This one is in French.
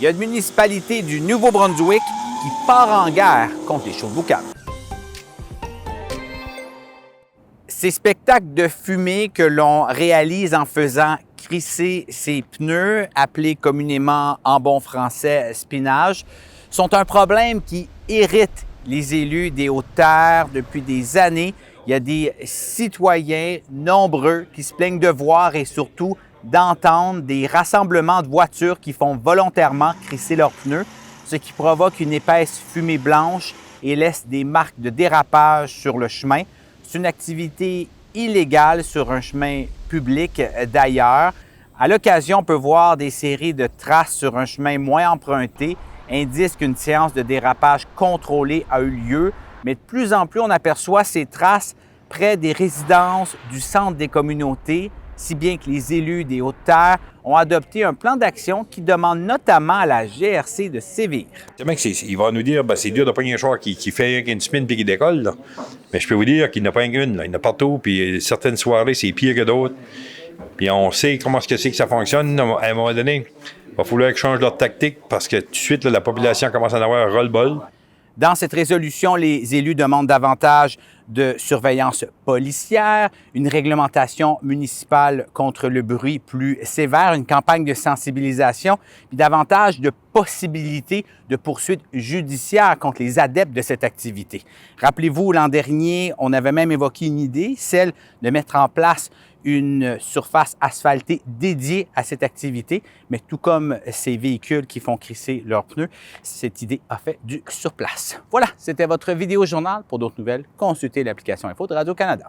il y a une municipalité du Nouveau-Brunswick qui part en guerre contre les chauves boucanes. Ces spectacles de fumée que l'on réalise en faisant crisser ses pneus, appelés communément en bon français spinage, sont un problème qui irrite les élus des Hautes-Terres depuis des années. Il y a des citoyens nombreux qui se plaignent de voir et surtout d'entendre des rassemblements de voitures qui font volontairement crisser leurs pneus, ce qui provoque une épaisse fumée blanche et laisse des marques de dérapage sur le chemin. C'est une activité illégale sur un chemin public d'ailleurs. À l'occasion, on peut voir des séries de traces sur un chemin moins emprunté, indice qu'une séance de dérapage contrôlée a eu lieu, mais de plus en plus, on aperçoit ces traces près des résidences du centre des communautés, si bien que les élus des Hautes-Terres ont adopté un plan d'action qui demande notamment à la GRC de sévir. Il va nous dire, c'est dur de prendre un char qui fait une semaine puis qui décolle, là. Mais je peux vous dire qu'il n'y en a pas une, là. Il y en a partout, puis certaines soirées, c'est pire que d'autres. Puis on sait comment c'est que ça fonctionne. À un moment donné, il va falloir qu'ils changent leur tactique parce que tout de suite, là, la population commence à en avoir un ras-le-bol. Dans cette résolution, les élus demandent davantage de surveillance policière, une réglementation municipale contre le bruit plus sévère, une campagne de sensibilisation, puis davantage de possibilités de poursuites judiciaires contre les adeptes de cette activité. Rappelez-vous, l'an dernier, on avait même évoqué une idée, celle de mettre en place une surface asphaltée dédiée à cette activité, mais tout comme ces véhicules qui font crisser leurs pneus, cette idée a fait du surplace. Voilà, c'était votre vidéo journal. Pour d'autres nouvelles, consultez l'application Info de Radio-Canada.